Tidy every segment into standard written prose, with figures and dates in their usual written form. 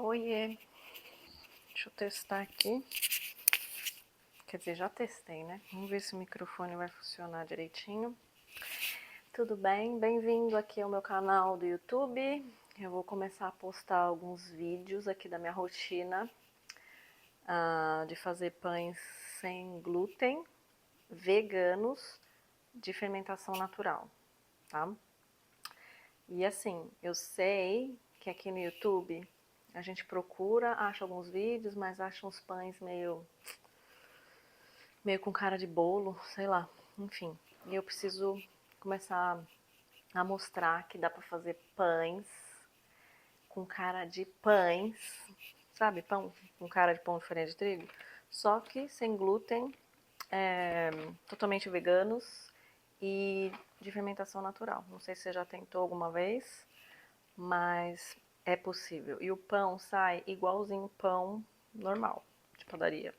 Oiê, deixa eu testar aqui. Quer dizer, já testei, né? Vamos ver se o microfone vai funcionar direitinho. Tudo bem? Bem-vindo aqui ao meu canal do YouTube. Eu vou começar a postar alguns vídeos aqui da minha rotina de fazer pães sem glúten, veganos, de fermentação natural, tá? E assim, eu sei que aqui no YouTube a gente procura, acha alguns vídeos, mas acha uns pães meio com cara de bolo, sei lá, enfim. E eu preciso começar a mostrar que dá pra fazer pães com cara de pães, sabe? Pão com cara de pão de farinha de trigo, só que sem glúten, totalmente veganos e de fermentação natural. Não sei se você já tentou alguma vez, mas é possível. E o pão sai igualzinho pão normal, de padaria.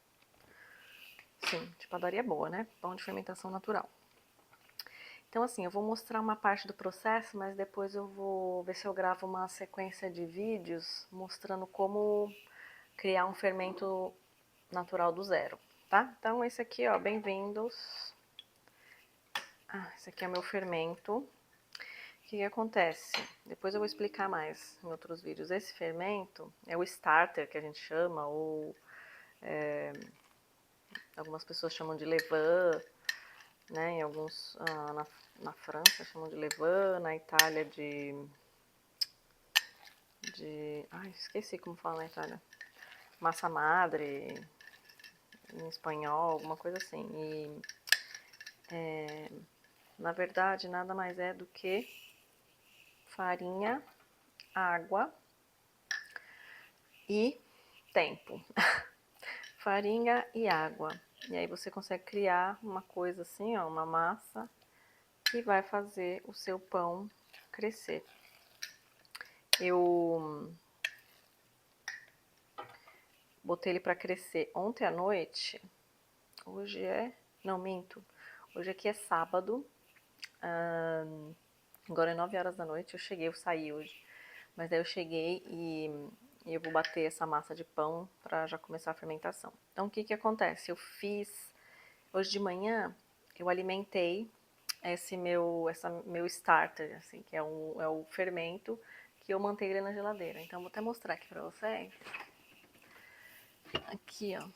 Sim, de padaria boa, né? Pão de fermentação natural. Então, assim, eu vou mostrar uma parte do processo, mas depois eu vou ver se eu gravo uma sequência de vídeos mostrando como criar um fermento natural do zero, tá? Então, esse aqui, ó, bem-vindos. Esse aqui é o meu fermento. O que acontece? Depois eu vou explicar mais em outros vídeos. Esse fermento é o starter, que a gente chama, ou algumas pessoas chamam de levain, né? Em alguns, na França chamam de levain, na Itália ai, esqueci como fala na Itália. Massa madre, em espanhol, alguma coisa assim. E, na verdade, nada mais é do que farinha, água e tempo. Farinha e água. E aí você consegue criar uma coisa assim, ó, uma massa que vai fazer o seu pão crescer. Eu botei ele para crescer ontem à noite. Hoje é... Não, minto. Hoje aqui é sábado. Agora é 9 horas da noite. Eu saí hoje. Mas aí eu cheguei e eu vou bater essa massa de pão para já começar a fermentação. Então o que que acontece? Eu fiz... Hoje de manhã eu alimentei esse meu starter, assim, que é o fermento que eu mantenho ele na geladeira. Então vou até mostrar aqui para vocês. Aqui, ó.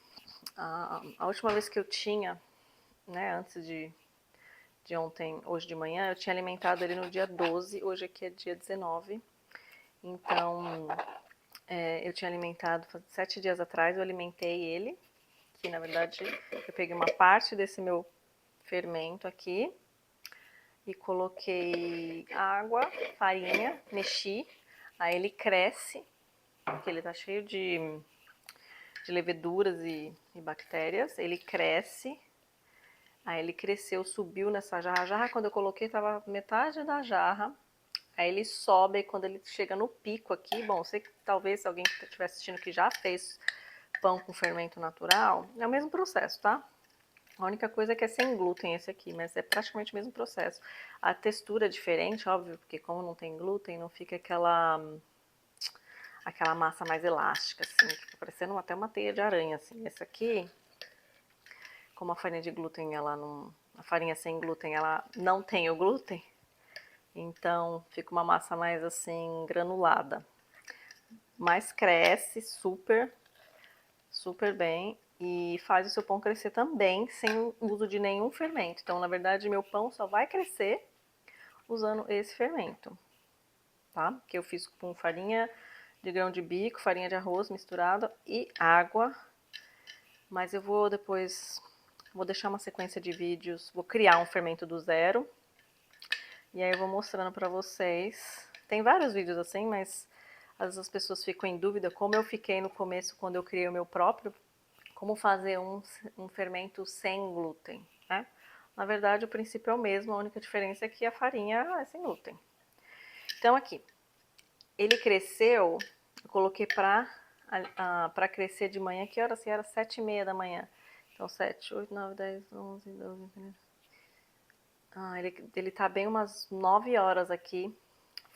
A última vez que eu tinha, né, antes de ontem, hoje de manhã, eu tinha alimentado ele no dia 12, hoje aqui é dia 19. Então, eu tinha alimentado, 7 dias atrás eu alimentei ele, que na verdade eu peguei uma parte desse meu fermento aqui e coloquei água, farinha, mexi, aí ele cresce, porque ele tá cheio de leveduras e bactérias, ele cresce. Aí ele cresceu, subiu nessa jarra. A jarra, quando eu coloquei, tava metade da jarra. Aí ele sobe, e quando ele chega no pico aqui, bom, sei que talvez alguém que estiver assistindo que já fez pão com fermento natural, é o mesmo processo, tá? A única coisa é que é sem glúten esse aqui, mas é praticamente o mesmo processo. A textura é diferente, óbvio, porque como não tem glúten, não fica aquela massa mais elástica, assim, fica parecendo até uma teia de aranha, assim. Esse aqui, como a farinha de glúten, a farinha sem glúten, ela não tem o glúten, então fica uma massa mais assim, granulada. Mas cresce super, super bem e faz o seu pão crescer também sem o uso de nenhum fermento. Então, na verdade, meu pão só vai crescer usando esse fermento, tá? Que eu fiz com farinha de grão de bico, farinha de arroz misturada e água. Mas eu vou depois, vou deixar uma sequência de vídeos, vou criar um fermento do zero. E aí eu vou mostrando pra vocês. Tem vários vídeos assim, mas às vezes as pessoas ficam em dúvida, como eu fiquei no começo quando eu criei o meu próprio, como fazer um fermento sem glúten, né? Na verdade, o princípio é o mesmo, a única diferença é que a farinha é sem glúten. Então aqui, ele cresceu, eu coloquei pra crescer de manhã, que hora? Era 7h30 da manhã. Então 7, 8, 9, 10, 11, 12, 13. Ele tá bem umas 9 horas aqui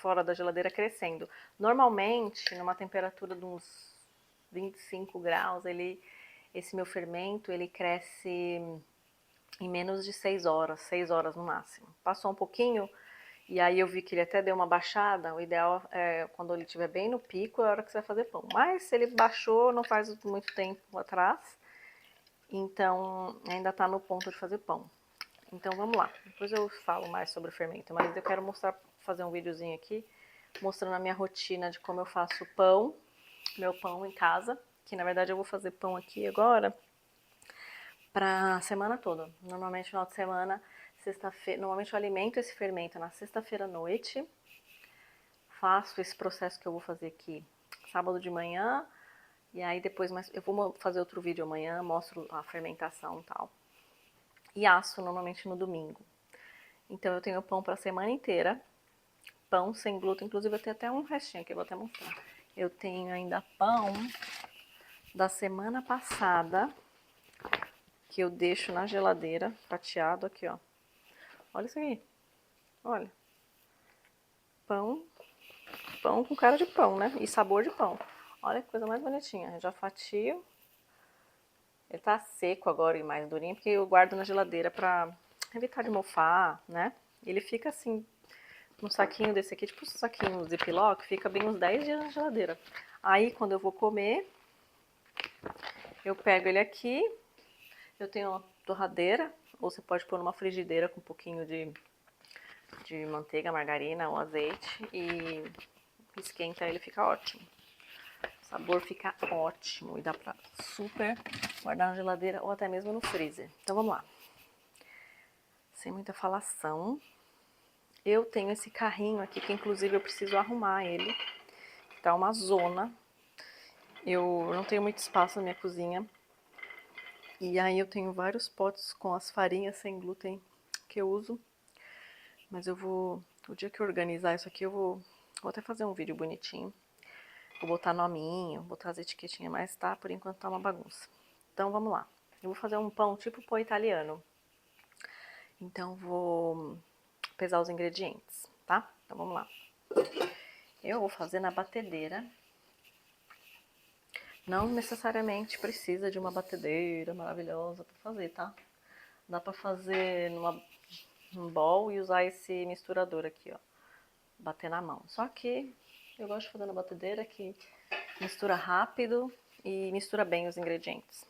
fora da geladeira crescendo. Normalmente, numa temperatura de uns 25 graus, esse meu fermento, ele cresce em menos de 6 horas no máximo. Passou um pouquinho, e aí eu vi que ele até deu uma baixada. O ideal é quando ele estiver bem no pico, é a hora que você vai fazer pão. Mas se ele baixou não faz muito tempo atrás, então ainda tá no ponto de fazer pão. Então vamos lá, depois eu falo mais sobre o fermento, mas eu quero fazer um videozinho aqui, mostrando a minha rotina de como eu faço pão, meu pão em casa, que na verdade eu vou fazer pão aqui agora pra semana toda. Normalmente no final de semana, sexta-feira, normalmente eu alimento esse fermento na sexta-feira à noite, faço esse processo que eu vou fazer aqui sábado de manhã, e aí depois eu vou fazer outro vídeo amanhã, mostro a fermentação e tal. E asso normalmente no domingo. Então eu tenho pão para a semana inteira, pão sem glúten, inclusive eu tenho até um restinho aqui, eu vou até mostrar. Eu tenho ainda pão da semana passada, que eu deixo na geladeira, fatiado aqui, ó. Olha isso aqui, olha. Pão com cara de pão, né? E sabor de pão. Olha que coisa mais bonitinha, eu já fatio. Ele tá seco agora e mais durinho, porque eu guardo na geladeira pra evitar de mofar, né? Ele fica assim, num saquinho desse aqui, tipo um saquinho Ziploc, fica bem uns 10 dias na geladeira. Aí, quando eu vou comer, eu pego ele aqui, eu tenho uma torradeira, ou você pode pôr numa frigideira com um pouquinho de manteiga, margarina ou azeite e esquenta ele, fica ótimo. O sabor fica ótimo e dá pra super guardar na geladeira ou até mesmo no freezer. Então vamos lá. Sem muita falação. Eu tenho esse carrinho aqui, que inclusive eu preciso arrumar ele. Tá uma zona. Eu não tenho muito espaço na minha cozinha. E aí eu tenho vários potes com as farinhas sem glúten que eu uso. Mas eu vou... O dia que eu organizar isso aqui, eu vou até fazer um vídeo bonitinho. Vou botar nominho, botar as etiquetinhas, mas tá, por enquanto tá uma bagunça. Então vamos lá. Eu vou fazer um pão tipo pão italiano. Então vou pesar os ingredientes, tá? Então vamos lá. Eu vou fazer na batedeira. Não necessariamente precisa de uma batedeira maravilhosa pra fazer, tá? Dá pra fazer num bowl e usar esse misturador aqui, ó. Bater na mão. Só que eu gosto de fazer na batedeira, que mistura rápido e mistura bem os ingredientes.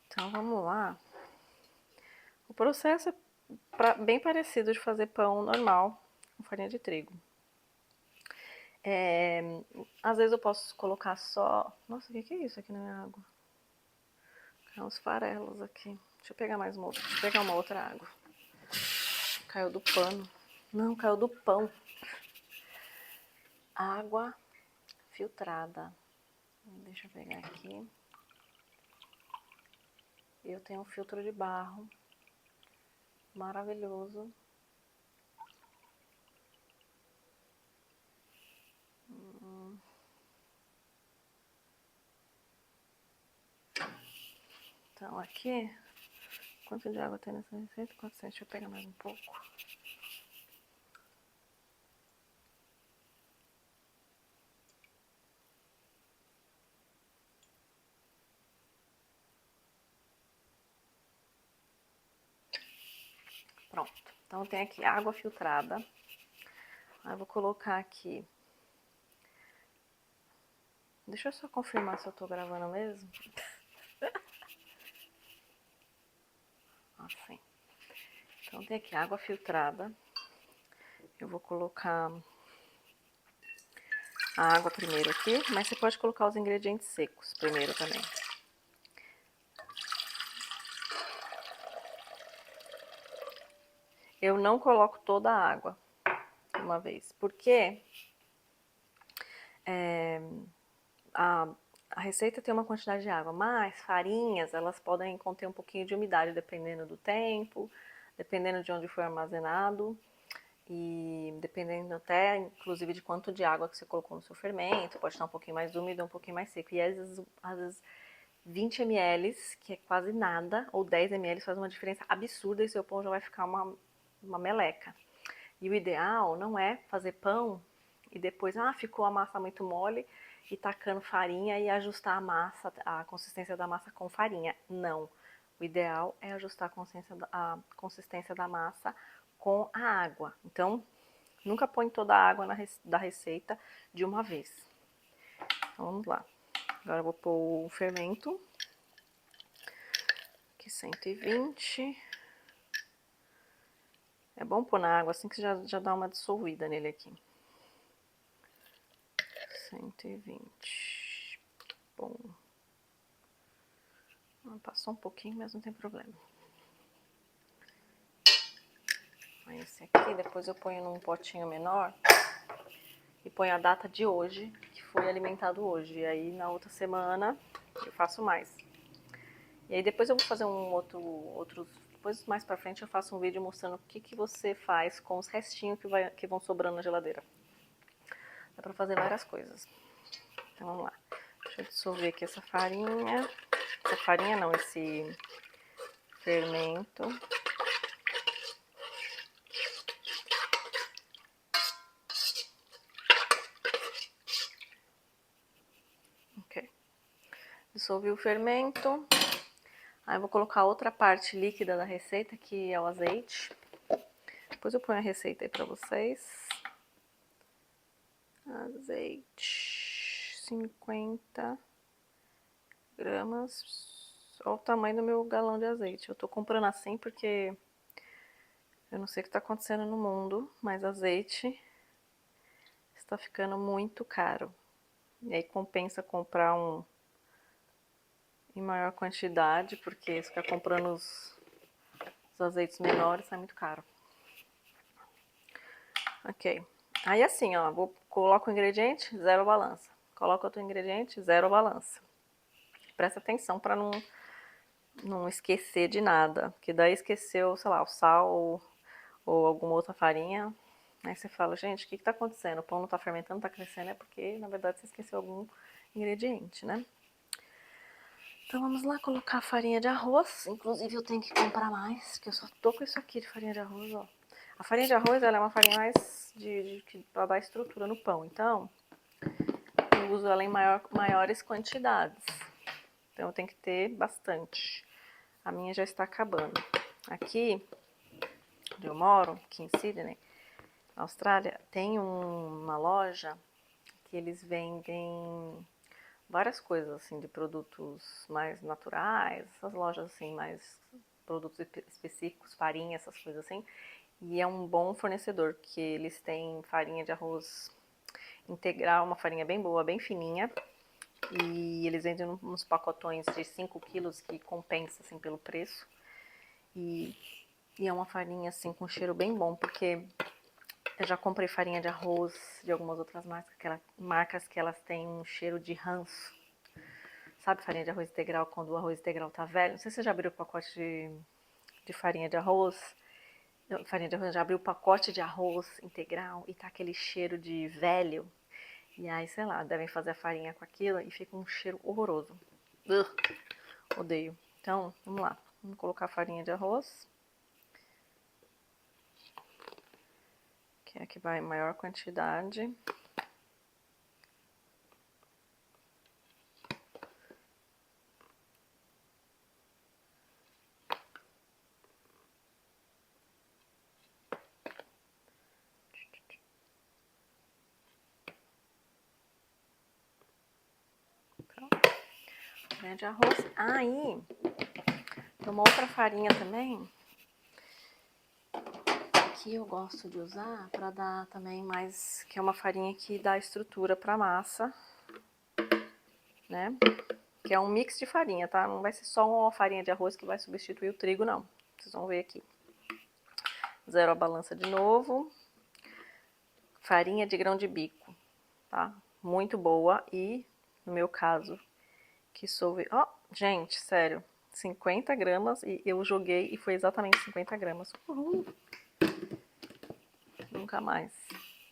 Então vamos lá. O processo é bem parecido de fazer pão normal com farinha de trigo. Às vezes eu posso colocar só... Nossa, o que é isso aqui na minha água? Caiu uns farelos aqui. Deixa eu pegar mais uma outra. Deixa eu pegar uma outra água. Caiu do pano. Não, caiu do pão. Água filtrada. Deixa eu pegar aqui. Eu tenho um filtro de barro. Maravilhoso. Então aqui, quanto de água tem nessa receita? 400, deixa eu pegar mais um pouco. Pronto, então tem aqui água filtrada. Aí eu vou colocar aqui. Deixa eu só confirmar se eu tô gravando mesmo. Assim. Então tem aqui água filtrada. Eu vou colocar a água primeiro aqui, mas você pode colocar os ingredientes secos primeiro também. Eu não coloco toda a água de uma vez, porque a receita tem uma quantidade de água, mas farinhas, elas podem conter um pouquinho de umidade, dependendo do tempo, dependendo de onde foi armazenado e dependendo até, inclusive, de quanto de água que você colocou no seu fermento, pode estar um pouquinho mais úmido, um pouquinho mais seco. E às vezes 20 ml, que é quase nada, ou 10 ml faz uma diferença absurda e seu pão já vai ficar uma meleca. E o ideal não é fazer pão e depois, ficou a massa muito mole e tacando farinha e ajustar a massa, a consistência da massa com farinha. Não. O ideal é ajustar a consistência da massa com a água. Então, nunca põe toda a água da receita de uma vez. Então, vamos lá. Agora eu vou pôr o fermento. Aqui 120. É bom pôr na água assim que já dá uma dissolvida nele aqui. 120. Bom. Passou um pouquinho, mas não tem problema. Aí esse aqui, depois eu ponho num potinho menor e ponho a data de hoje, que foi alimentado hoje. E aí na outra semana eu faço mais. E aí depois eu vou fazer depois mais pra frente eu faço um vídeo mostrando o que você faz com os restinhos que vão sobrando na geladeira. Dá pra fazer várias coisas. Então vamos lá. Deixa eu dissolver aqui essa farinha. Essa farinha não, esse fermento. Ok. Dissolvi o fermento. Aí eu vou colocar outra parte líquida da receita, que é o azeite. Depois eu ponho a receita aí pra vocês. Azeite, 50 gramas. Olha o tamanho do meu galão de azeite. Eu tô comprando assim porque eu não sei o que tá acontecendo no mundo, mas azeite está ficando muito caro. E aí compensa comprar um em maior quantidade, porque ficar comprando os azeites menores sai muito caro. Ok. Aí assim, ó, coloco o ingrediente, zero balança. Coloco outro ingrediente, zero balança. Presta atenção para não esquecer de nada, porque daí esqueceu, sei lá, o sal ou alguma outra farinha. Aí você fala, gente, o que tá acontecendo? O pão não tá fermentando, não tá crescendo, é porque, na verdade, você esqueceu algum ingrediente, né? Então vamos lá colocar a farinha de arroz. Inclusive eu tenho que comprar mais, que eu só tô com isso aqui de farinha de arroz, ó. A farinha de arroz, ela é uma farinha mais pra dar estrutura no pão. Então, eu uso ela em maiores quantidades. Então eu tenho que ter bastante. A minha já está acabando. Aqui, onde eu moro, aqui em Sydney, na Austrália, tem uma loja que eles vendem várias coisas, assim, de produtos mais naturais, essas lojas, assim, mais produtos específicos, farinha, essas coisas assim. E é um bom fornecedor, que eles têm farinha de arroz integral, uma farinha bem boa, bem fininha. E eles vendem uns pacotões de 5 quilos que compensa, assim, pelo preço. E é uma farinha, assim, com cheiro bem bom, porque eu já comprei farinha de arroz de algumas outras marcas que elas têm um cheiro de ranço. Sabe farinha de arroz integral quando o arroz integral tá velho? Não sei se você já abriu o pacote de farinha de arroz. Farinha de arroz, já abriu o pacote de arroz integral e tá aquele cheiro de velho. E aí, sei lá, devem fazer a farinha com aquilo e fica um cheiro horroroso. Odeio. Então, vamos lá. Vamos colocar a farinha de arroz. Que é a que vai em maior quantidade. Farinha de arroz. Aí, tem uma outra farinha também que eu gosto de usar para dar também mais, que é uma farinha que dá estrutura para massa, né? Que é um mix de farinha, tá? Não vai ser só uma farinha de arroz que vai substituir o trigo, não. Vocês vão ver aqui. Zero a balança de novo. Farinha de grão de bico, tá? Muito boa e, no meu caso, que sou... Ó, gente, sério, 50 gramas e eu joguei e foi exatamente 50 gramas. Uhul. Nunca mais.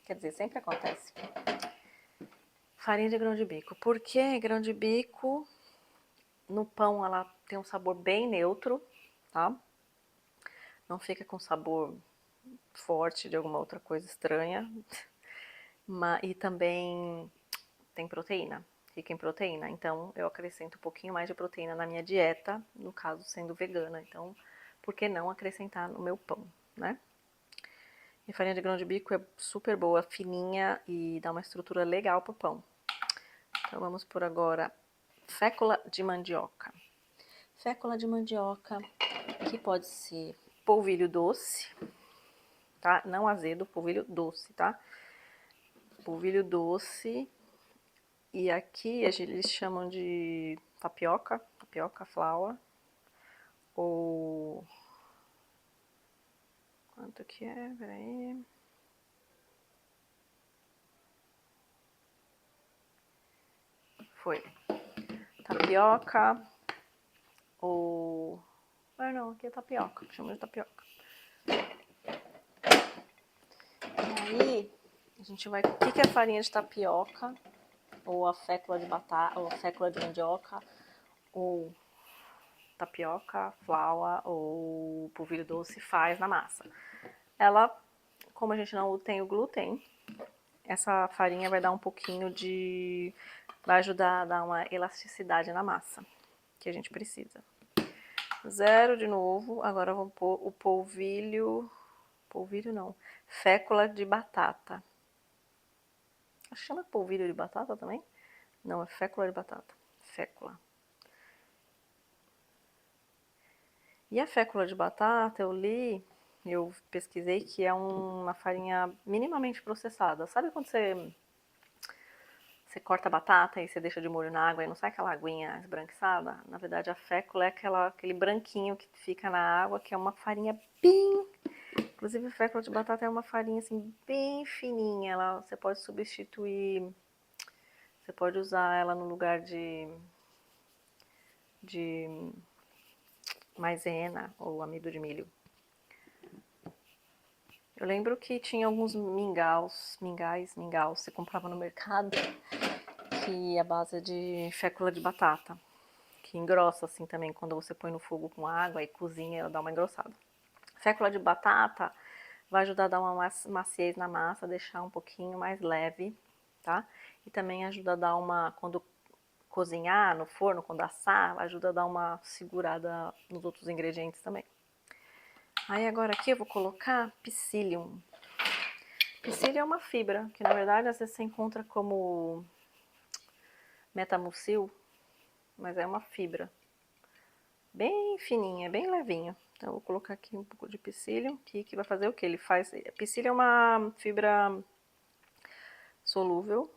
Quer dizer, sempre acontece. Farinha de grão de bico. Por que grão de bico? No pão ela tem um sabor bem neutro, tá? Não fica com sabor forte de alguma outra coisa estranha. E também tem proteína, rica em proteína. Então eu acrescento um pouquinho mais de proteína na minha dieta, no caso sendo vegana. Então, por que não acrescentar no meu pão, né? E farinha de grão de bico é super boa, fininha e dá uma estrutura legal pro pão. Então vamos por agora fécula de mandioca. Fécula de mandioca, que pode ser polvilho doce, tá? Não azedo, polvilho doce, tá? Polvilho doce. E aqui eles chamam de tapioca, tapioca flour. Ou... quanto que é? Peraí. Foi. Tapioca. Ou... ah, não, aqui é tapioca. Chama de tapioca. E aí, a gente vai... o que é farinha de tapioca? Ou a fécula de batata, ou a fécula de mandioca, ou tapioca, flour, ou polvilho doce faz na massa. Ela, como a gente não tem o glúten, essa farinha vai dar um pouquinho de... vai ajudar a dar uma elasticidade na massa que a gente precisa. Zero de novo, agora vamos pôr o polvilho não, fécula de batata. Acho que chama polvilho de batata também? Não, é fécula de batata, fécula. E a fécula de batata, eu pesquisei que é uma farinha minimamente processada. Sabe quando você corta a batata e você deixa de molho na água e não sai aquela aguinha esbranquiçada? Na verdade, a fécula é aquele branquinho que fica na água, que é uma farinha bem... inclusive, a fécula de batata é uma farinha assim bem fininha. Você pode substituir... você pode usar ela no lugar de maisena ou amido de milho. Eu lembro que tinha alguns mingaus, você comprava no mercado, que é a base de fécula de batata, que engrossa assim também quando você põe no fogo com água e cozinha, ela dá uma engrossada. Fécula de batata vai ajudar a dar uma maciez na massa, deixar um pouquinho mais leve, tá? E também ajuda a dar uma, quando cozinhar no forno, quando assar, ajuda a dar uma segurada nos outros ingredientes também. Aí agora aqui eu vou colocar psyllium. Psyllium é uma fibra, que na verdade às vezes você encontra como metamucil, mas é uma fibra. Bem fininha, bem levinho. Então eu vou colocar aqui um pouco de psyllium, que vai fazer o que? Ele faz... psyllium é uma fibra solúvel,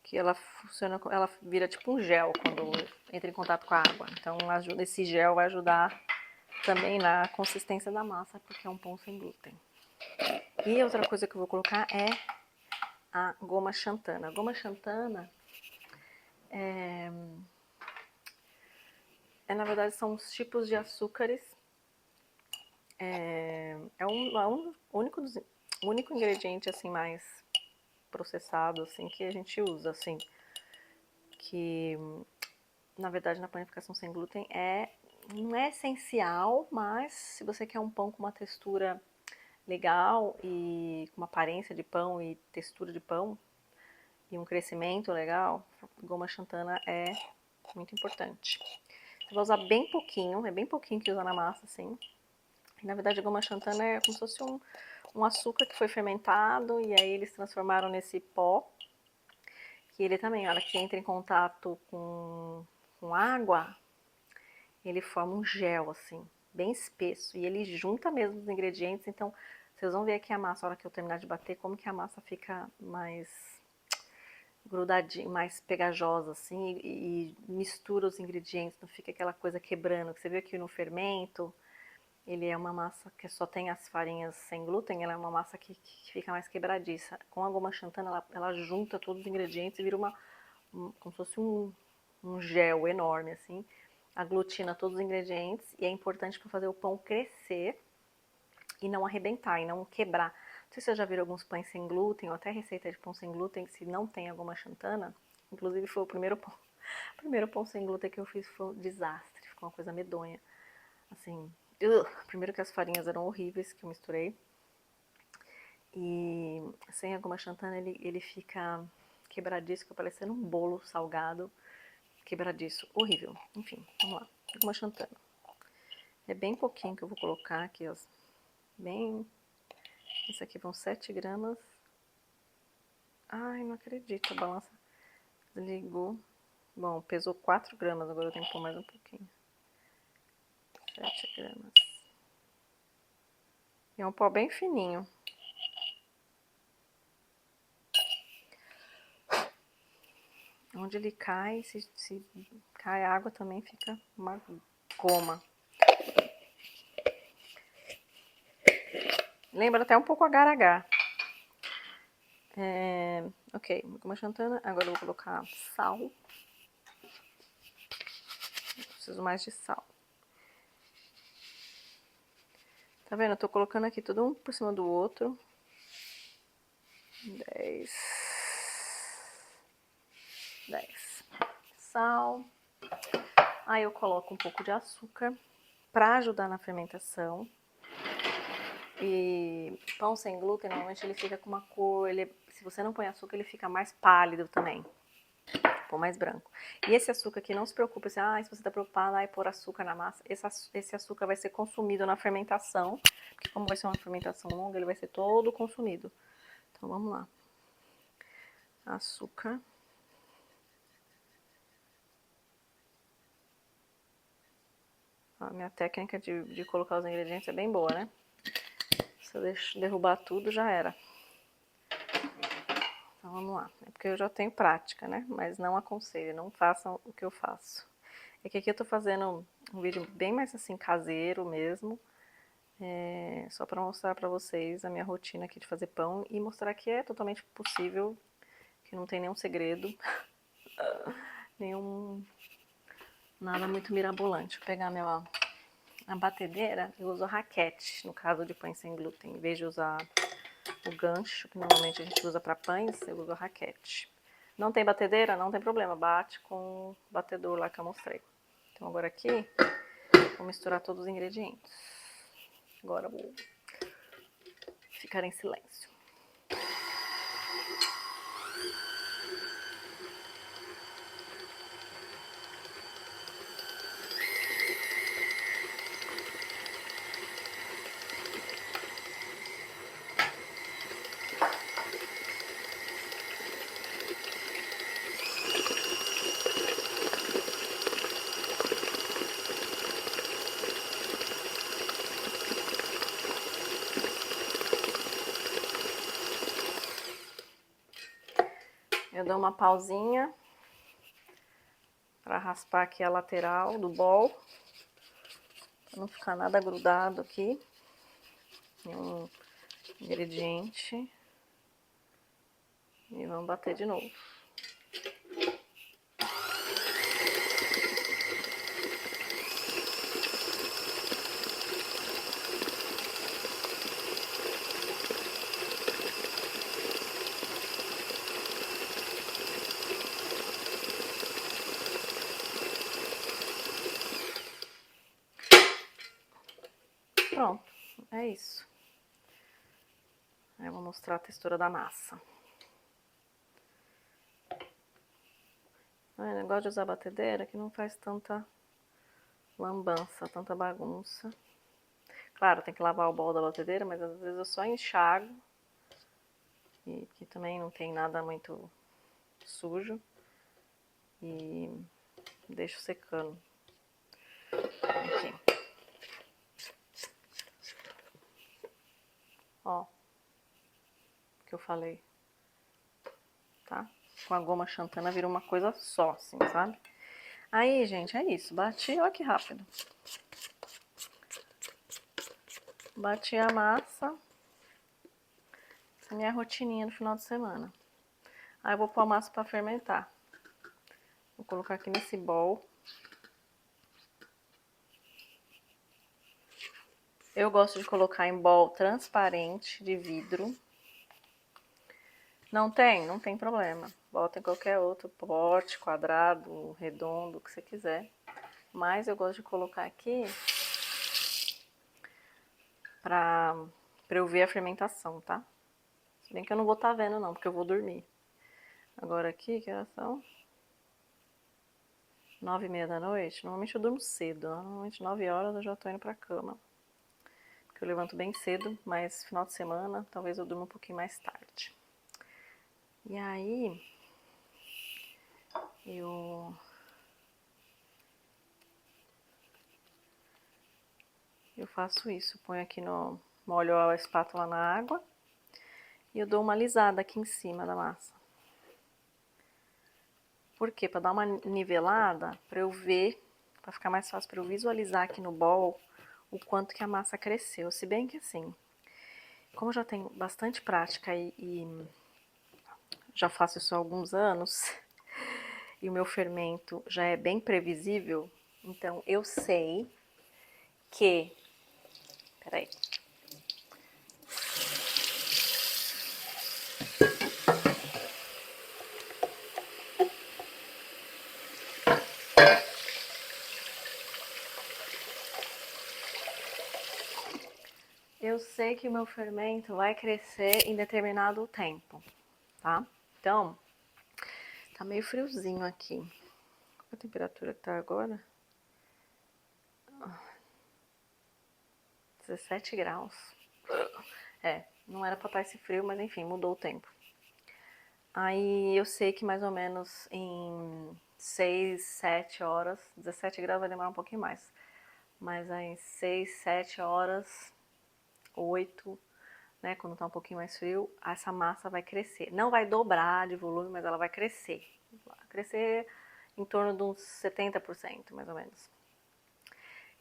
que ela funciona, ela vira tipo um gel quando entra em contato com a água. Então esse gel vai ajudar também na consistência da massa, porque é um pão sem glúten. E outra coisa que eu vou colocar é a goma xantana. A goma xantana na verdade, são os tipos de açúcares. É um único ingrediente assim mais processado assim que a gente usa assim, que na verdade na panificação sem glúten não é essencial, mas se você quer um pão com uma textura legal e com uma aparência de pão e textura de pão e um crescimento legal, goma xantana é muito importante. Você vai usar bem pouquinho, é bem pouquinho que usa na massa, assim. Na verdade, a goma xantana é como se fosse um açúcar que foi fermentado e aí eles transformaram nesse pó, que ele também, a hora que entra em contato com água, ele forma um gel, assim, bem espesso. E ele junta mesmo os ingredientes, então vocês vão ver aqui a massa, a hora que eu terminar de bater, como que a massa fica mais grudadinha, mais pegajosa, assim, e mistura os ingredientes, não fica aquela coisa quebrando, que você vê aqui no fermento, ele é uma massa que só tem as farinhas sem glúten, ela é uma massa que fica mais quebradiça. Com a goma xantana, ela junta todos os ingredientes e vira como se fosse um gel enorme, assim, aglutina todos os ingredientes, e é importante para fazer o pão crescer e não arrebentar, e não quebrar. Não sei se vocês já viram alguns pães sem glúten, ou até receita de pão sem glúten, se não tem a goma xantana. Inclusive foi o primeiro pão sem glúten que eu fiz, foi um desastre, ficou uma coisa medonha. Assim, Primeiro que as farinhas eram horríveis que eu misturei. E sem a goma xantana ele fica quebradiço, fica parecendo um bolo salgado. Quebradiço, horrível. Enfim, vamos lá. Goma xantana. É bem pouquinho que eu vou colocar aqui, ó. Bem... Esse aqui vão 7 gramas. Ai, não acredito, a balança desligou. Bom, pesou 4 gramas, agora eu tenho que pôr mais um pouquinho. 7 gramas. E é um pó bem fininho. Onde ele cai, se cai água também fica uma goma. Lembra até um pouco agar-agar. Ok, goma xantana. Agora eu vou colocar sal. Preciso mais de sal. Tá vendo? Eu tô colocando aqui tudo um por cima do outro. 10. Sal. Aí eu coloco um pouco de açúcar para ajudar na fermentação. E pão sem glúten, normalmente ele fica com uma cor, se você não põe açúcar, ele fica mais pálido também. Ficou mais branco. E esse açúcar aqui, não se preocupe, se você tá preocupado em pôr açúcar na massa, esse açúcar vai ser consumido na fermentação, porque como vai ser uma fermentação longa, ele vai ser todo consumido. Então vamos lá. Açúcar. A minha técnica de colocar os ingredientes é bem boa, né? Se eu derrubar tudo, já era. Então vamos lá. É porque eu já tenho prática, né? Mas não aconselho, não façam o que eu faço. É que aqui eu tô fazendo um vídeo bem mais assim, caseiro mesmo. Só para mostrar para vocês a minha rotina aqui de fazer pão e mostrar que é totalmente possível, que não tem nenhum segredo, nada muito mirabolante. Vou pegar a batedeira, eu uso raquete, no caso de pães sem glúten, em vez de usar o gancho, que normalmente a gente usa para pães, eu uso raquete. Não tem batedeira? Não tem problema, bate com o batedor lá que eu mostrei. Então agora aqui, vou misturar todos os ingredientes. Agora vou ficar em silêncio. Eu dou uma pausinha para raspar aqui a lateral do bol, para não ficar nada grudado aqui, nenhum ingrediente. E vamos bater de novo. Pronto, é isso. Aí eu vou mostrar a textura da massa. O negócio de usar batedeira que não faz tanta lambança, tanta bagunça. Claro, tem que lavar o bol da batedeira, mas às vezes eu só enxago. E que também não tem nada muito sujo. E deixo secando. Enfim. Ó. O que eu falei. Tá? Com a goma xantana vira uma coisa só, assim, sabe? Aí, gente, é isso. Bati, olha que rápido. Bati a massa. Essa é a minha rotininha no final de semana. Aí eu vou pôr a massa pra fermentar. Vou colocar aqui nesse bowl. Eu gosto de colocar em bowl transparente de vidro. Não tem? Não tem problema. Bota em qualquer outro pote, quadrado, redondo, o que você quiser. Mas eu gosto de colocar aqui pra eu ver a fermentação, tá? Se bem que eu não vou estar vendo não, porque eu vou dormir. Agora aqui, que horas são? 9h30 da noite. Normalmente eu durmo cedo, normalmente 9 horas eu já tô indo pra cama. Porque eu levanto bem cedo, mas final de semana talvez eu durma um pouquinho mais tarde. E aí, eu faço isso, ponho aqui molho a espátula na água e eu dou uma alisada aqui em cima da massa. Por quê? Para dar uma nivelada, para eu ver, para ficar mais fácil para eu visualizar aqui no bowl o quanto que a massa cresceu. Se bem que assim, como eu já tenho bastante prática e já faço isso há alguns anos, e o meu fermento já é bem previsível, então eu sei que... Peraí. Eu sei que o meu fermento vai crescer em determinado tempo, tá? Então, tá meio friozinho aqui. Qual a temperatura que tá agora? 17 graus. É, não era pra estar esse frio, mas enfim, mudou o tempo. Aí eu sei que mais ou menos em 6, 7 horas, 17 graus vai demorar um pouquinho mais, mas aí em 6, 7 horas, 8, né, quando tá um pouquinho mais frio, essa massa vai crescer. Não vai dobrar de volume, mas ela vai crescer. Vai crescer em torno de uns 70%, mais ou menos.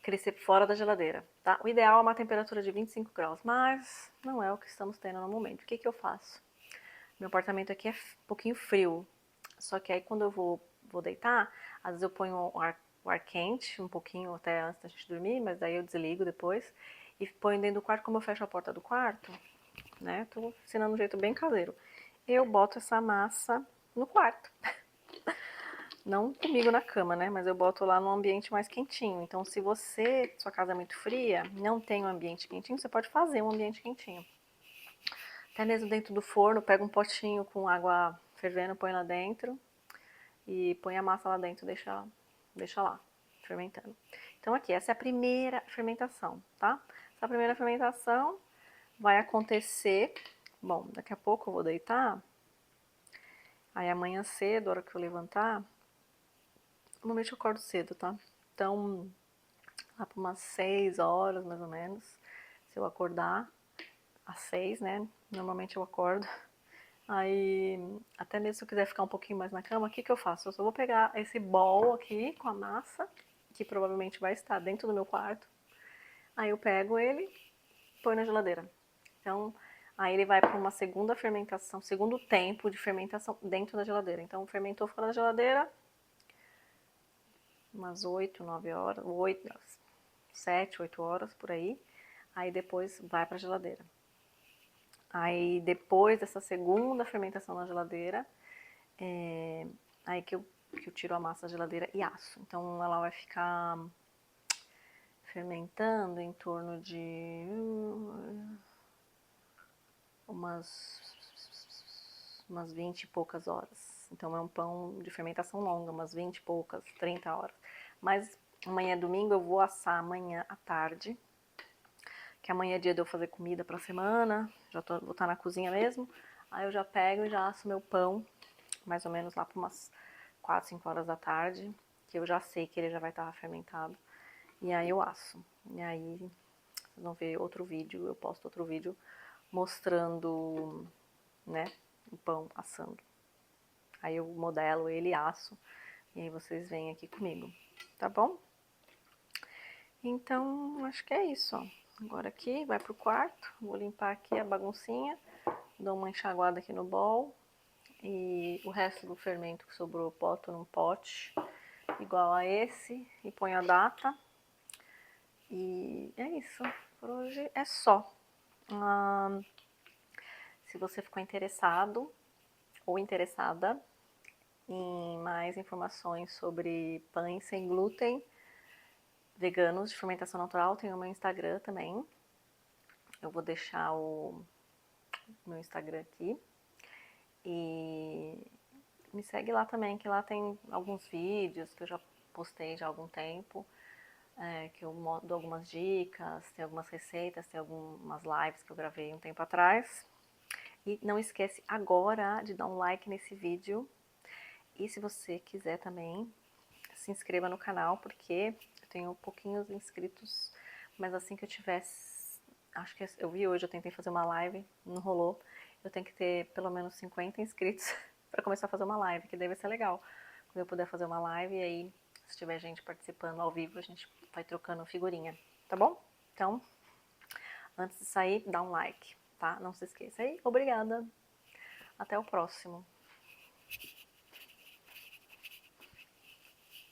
Crescer fora da geladeira, tá? O ideal é uma temperatura de 25 graus, mas não é o que estamos tendo no momento. O que eu faço? Meu apartamento aqui é um pouquinho frio, só que aí quando eu vou deitar, às vezes eu ponho o ar quente, um pouquinho até antes da gente dormir, mas daí eu desligo depois e ponho dentro do quarto. Como eu fecho a porta do quarto, né, tô ensinando um jeito bem caseiro, eu boto essa massa no quarto. Não comigo na cama, né, mas eu boto lá num ambiente mais quentinho. Então se sua casa é muito fria, não tem um ambiente quentinho, você pode fazer um ambiente quentinho. Até mesmo dentro do forno, pega um potinho com água fervendo, põe lá dentro e põe a massa lá dentro, deixa lá, fermentando. Então aqui, essa é a primeira fermentação, tá? Essa primeira fermentação vai acontecer, bom, daqui a pouco eu vou deitar, aí amanhã cedo, a hora que eu levantar, normalmente eu acordo cedo, tá? Então, lá por umas 6 horas, mais ou menos, se eu acordar, às 6, né? Normalmente eu acordo. Aí, até mesmo se eu quiser ficar um pouquinho mais na cama, o que eu faço? Eu só vou pegar esse bowl aqui com a massa, que provavelmente vai estar dentro do meu quarto. Aí eu pego ele, põe na geladeira. Então, aí ele vai para uma segunda fermentação, segundo tempo de fermentação dentro da geladeira. Então, fermentou fora da geladeira, umas 8, 9 horas, 7, 8 horas por aí. Aí depois vai para a geladeira. Aí depois dessa segunda fermentação na geladeira, aí que eu tiro a massa da geladeira e asso. Então ela vai ficar fermentando em torno de umas 20 e poucas horas. Então é um pão de fermentação longa, umas 20 e poucas, 30 horas. Mas amanhã é domingo, eu vou assar amanhã à tarde, que amanhã é dia de eu fazer comida pra semana, vou estar na cozinha mesmo. Aí eu já pego e já asso meu pão, mais ou menos lá por umas 4, 5 horas da tarde, que eu já sei que ele já vai estar fermentado. E aí eu asso. E aí vocês vão ver outro vídeo, eu posto outro vídeo mostrando, né, o pão assando. Aí eu modelo ele e asso, e aí vocês vêm aqui comigo, tá bom? Então, acho que é isso, ó. Agora aqui, vai pro quarto, vou limpar aqui a baguncinha, dou uma enxaguada aqui no bowl, e o resto do fermento que sobrou eu boto num pote igual a esse, e ponho a data. E é isso, por hoje é só. Se você ficou interessado ou interessada em mais informações sobre pães sem glúten, veganos de fermentação natural, tem o meu Instagram também. Eu vou deixar o meu Instagram aqui. E me segue lá também, que lá tem alguns vídeos que eu já postei já há algum tempo, que eu dou algumas dicas, tem algumas receitas, tem algumas lives que eu gravei um tempo atrás. E não esquece agora de dar um like nesse vídeo. E se você quiser também, se inscreva no canal, porque eu tenho pouquinhos inscritos, mas assim que eu tivesse, acho que eu vi hoje, eu tentei fazer uma live, não rolou. Eu tenho que ter pelo menos 50 inscritos para começar a fazer uma live, que daí vai ser legal. Quando eu puder fazer uma live, e aí, se tiver gente participando ao vivo, a gente vai trocando figurinha, tá bom? Então, antes de sair, dá um like, tá? Não se esqueça aí. Obrigada. Até o próximo.